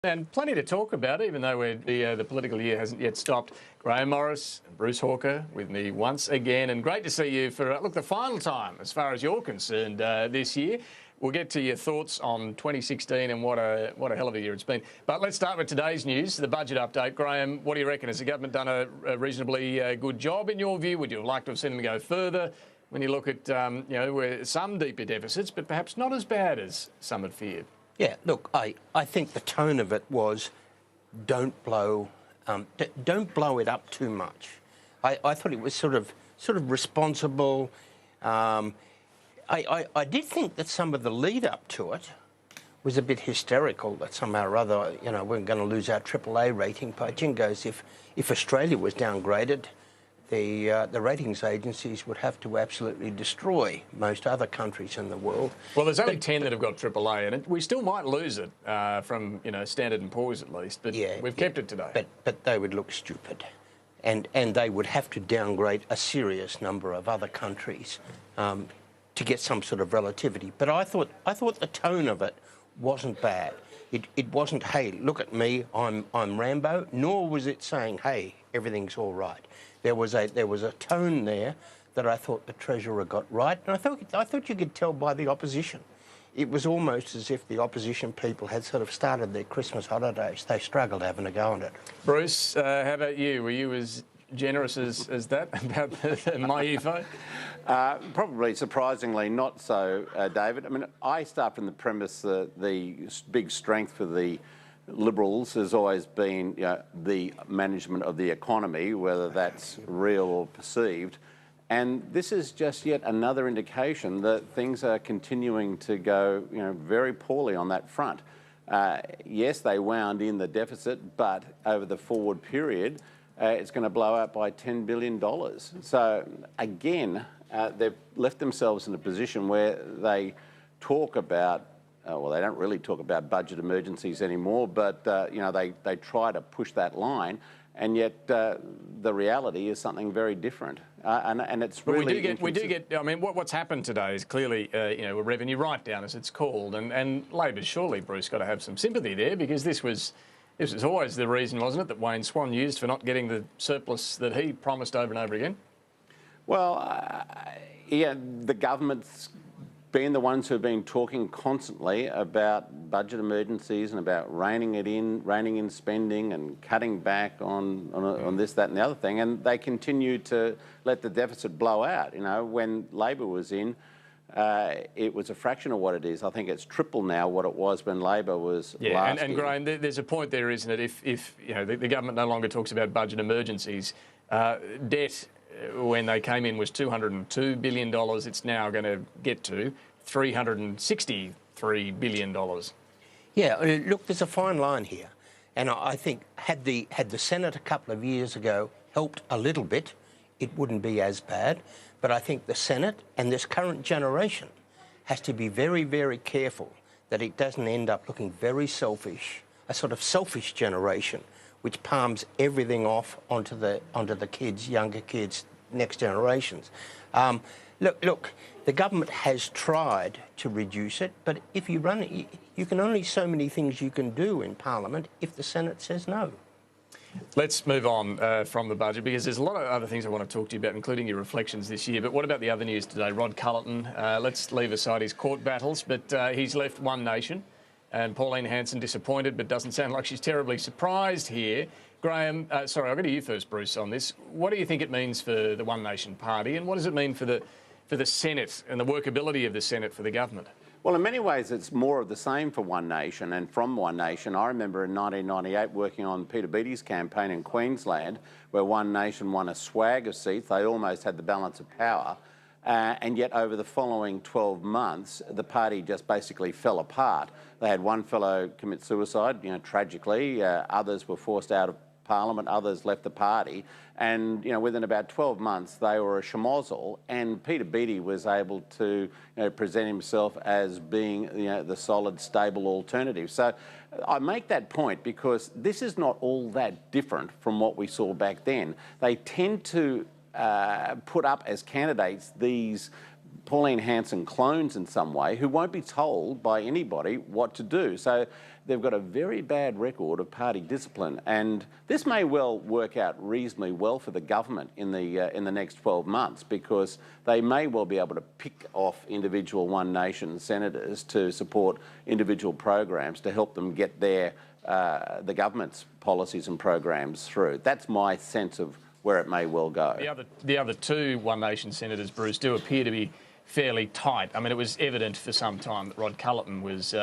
And plenty to talk about, even though the political year hasn't yet stopped. Grahame Morris and Bruce Hawker with me once again, and great to see you for, the final time as far as you're concerned this year. We'll get to your thoughts on 2016 and what a hell of a year it's been. But let's start with today's news, the budget update. Grahame, what do you reckon? Has the government done a reasonably good job in your view? Would you have liked to have seen them go further when you look at, where some deeper deficits, but perhaps not as bad as some had feared? Yeah, look, I think the tone of it was don't blow it up too much. I thought it was sort of responsible. I did think that some of the lead up to it was a bit hysterical, that somehow or other, we're going to lose our AAA rating. But Jingoes, if Australia was downgraded, the ratings agencies would have to absolutely destroy most other countries in the world. Well, there's only 10 that have got AAA, and we still might lose it from Standard & Poor's at least, but we've kept it today. But they would look stupid, and they would have to downgrade a serious number of other countries to get some sort of relativity. But I thought the tone of it wasn't bad. It wasn't, hey, look at me, I'm Rambo, nor was it saying, hey, everything's all right. There was a tone there that I thought the Treasurer got right, and I thought you could tell by the opposition. It was almost as if the opposition people had sort of started their Christmas holidays. They struggled having a go at it. Bruce, how about you? Were you as generous as that about the MYEFO? Probably surprisingly not so, David. I mean, I start from the premise that the big strength for the Liberals has always been the management of the economy, whether that's real or perceived. And this is just yet another indication that things are continuing to go very poorly on that front. Yes, they wound in the deficit, but over the forward period, it's going to blow out by $10 billion. So again, they've left themselves in a position where they talk about well, they don't really talk about budget emergencies anymore, but they try to push that line, and yet the reality is something very different, and it's really. But we do get. I mean, what's happened today is clearly a revenue write-down, as it's called, and Labor's surely, Bruce, got to have some sympathy there, because this was always the reason, wasn't it, that Wayne Swan used for not getting the surplus that he promised over and over again. Well, the government's been the ones who have been talking constantly about budget emergencies and about reining in spending and cutting back on this, that and the other thing, and they continue to let the deficit blow out. When Labor was in, it was a fraction of what it is. I think it's triple now what it was when Labor was last and year. Grahame, there's a point there, isn't it? If the government no longer talks about budget emergencies, debt when they came in was $202 billion. It's now going to get to $363 billion. Yeah, look, there's a fine line here. And I think had the Senate a couple of years ago helped a little bit, it wouldn't be as bad. But I think the Senate and this current generation has to be very, very careful that it doesn't end up looking very selfish, a sort of selfish generation, which palms everything off onto the kids, younger kids, next generations. Look, the government has tried to reduce it, but if you run it, you can only so many things you can do in Parliament if the Senate says no. Let's move on from the budget, because there's a lot of other things I want to talk to you about, including your reflections this year. But what about the other news today? Rod Culleton, let's leave aside his court battles, but he's left One Nation. And Pauline Hanson disappointed, but doesn't sound like she's terribly surprised here. Grahame, sorry, I'll go to you first, Bruce, on this. What do you think it means for the One Nation party, and what does it mean for the Senate and the workability of the Senate for the government? Well, in many ways, it's more of the same for One Nation and from One Nation. I remember in 1998 working on Peter Beattie's campaign in Queensland, where One Nation won a swag of seats. They almost had the balance of power. And yet over the following 12 months, the party just basically fell apart. They had one fellow commit suicide, tragically. Others were forced out of Parliament, others left the party. And, within about 12 months, they were a schmozzle. And Peter Beattie was able to, present himself as being, the solid, stable alternative. So I make that point because this is not all that different from what we saw back then. They tend to put up as candidates these Pauline Hanson clones in some way who won't be told by anybody what to do. So they've got a very bad record of party discipline, and this may well work out reasonably well for the government in the next 12 months, because they may well be able to pick off individual One Nation senators to support individual programs to help them get the government's policies and programs through. That's my sense of where it may well go. The other two One Nation senators, Bruce, do appear to be fairly tight. I mean, it was evident for some time that Rod Culleton was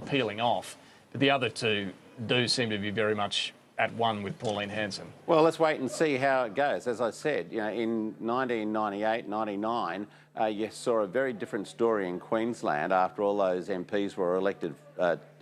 peeling off, but the other two do seem to be very much at one with Pauline Hanson. Well, let's wait and see how it goes. As I said, you know, in 1998, 99, you saw a very different story in Queensland after all those MPs were elected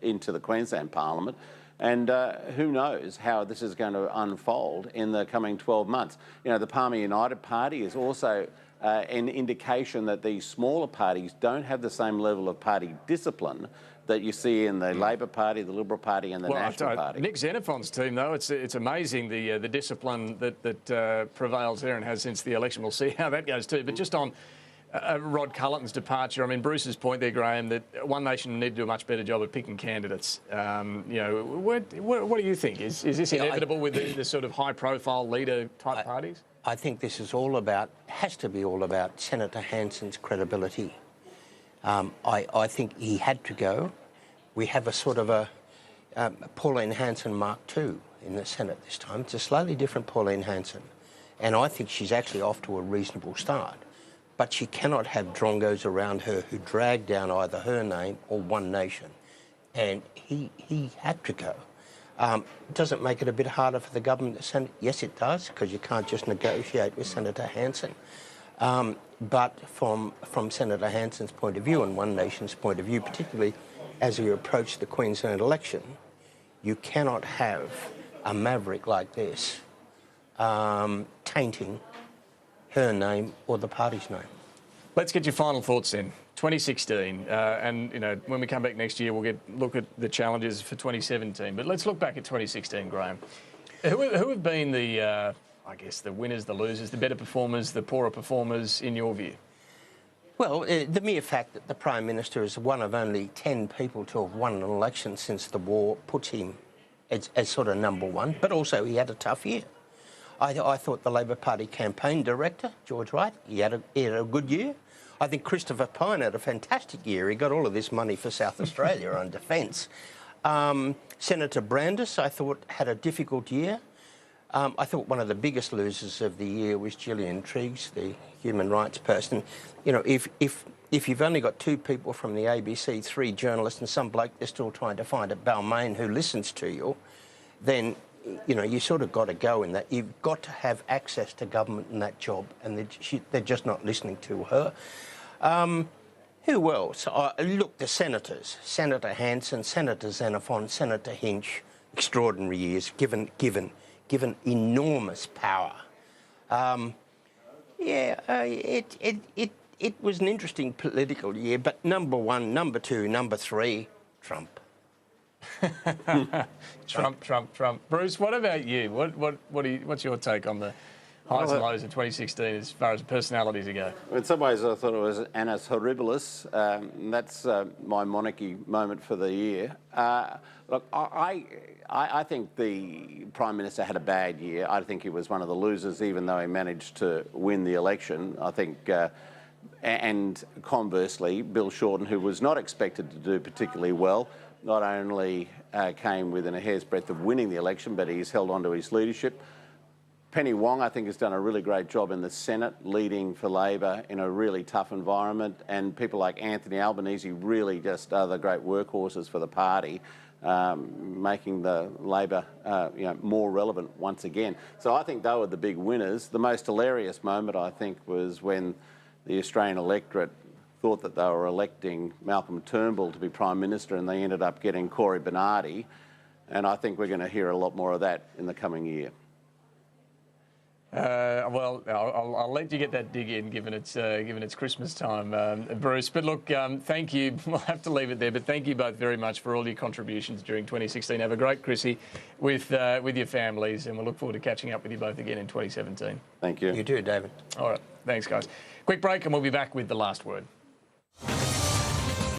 into the Queensland Parliament. And who knows how this is going to unfold in the coming 12 months. You know, the Palmer United Party is also an indication that these smaller parties don't have the same level of party discipline that you see in the Labor Party, the Liberal Party and the National Party. Nick Xenophon's team, though, it's amazing the discipline that prevails there and has since the election. We'll see how that goes too. But just on Rod Culleton's departure, I mean, Bruce's point there, Graham, that One Nation need to do a much better job of picking candidates. You know, what do you think? Is this inevitable with the sort of high-profile leader-type parties? I think this is has to be all about Senator Hanson's credibility. I think he had to go. We have a sort of a Pauline Hanson Mark II in the Senate this time. It's a slightly different Pauline Hanson. And I think she's actually off to a reasonable start. But she cannot have drongos around her who drag down either her name or One Nation. And he had to go. Does it make it a bit harder for the government to send? Yes, it does, because you can't just negotiate with Senator Hanson. But from Senator Hanson's point of view and One Nation's point of view, particularly as we approach the Queensland election, you cannot have a maverick like this tainting her name or the party's name. Let's get your final thoughts then. 2016, and you know, when we come back next year, we'll look at the challenges for 2017. But let's look back at 2016, Graham. Who have been the, I guess, the winners, the losers, the better performers, the poorer performers, in your view? Well, the mere fact that the Prime Minister is one of only 10 people to have won an election since the war puts him as sort of number one. But also, he had a tough year. I thought the Labor Party campaign director, George Wright, he had a good year. I think Christopher Pyne had a fantastic year. He got all of this money for South Australia on defence. Senator Brandis, I thought, had a difficult year. I thought one of the biggest losers of the year was Gillian Triggs, the human rights person. You know, if you've only got two people from the ABC, three journalists and some bloke they're still trying to find at Balmain who listens to you, then, you know, you sort of got to go in that. You've got to have access to government in that job, and they're just not listening to her. Who else? Look, the senators. Senator Hanson, Senator Xenophon, Senator Hinch, extraordinary years, given enormous power. It was an interesting political year, but number one, number two, number three, Trump. Trump. Bruce, what about you? What's your take on the highs and lows of 2016 as far as personalities go? In some ways, I thought it was annus horribilis. That's my monarchy moment for the year. Look, I think the Prime Minister had a bad year. I think he was one of the losers, even though he managed to win the election. I think, and conversely, Bill Shorten, who was not expected to do particularly well, not only came within a hair's breadth of winning the election, but he's held on to his leadership. Penny Wong, I think, has done a really great job in the Senate, leading for Labor in a really tough environment. And people like Anthony Albanese really just are the great workhorses for the party, making the Labor more relevant once again. So I think they were the big winners. The most hilarious moment, I think, was when the Australian electorate thought that they were electing Malcolm Turnbull to be Prime Minister, and they ended up getting Cory Bernardi. And I think we're going to hear a lot more of that in the coming year. Well, I'll let you get that dig in, given it's Christmas time, Bruce. But look, thank you. We'll have to leave it there. But thank you both very much for all your contributions during 2016. Have a great Chrissy with your families, and we'll look forward to catching up with you both again in 2017. Thank you. You too, David. All right. Thanks, guys. Quick break, and we'll be back with the last word.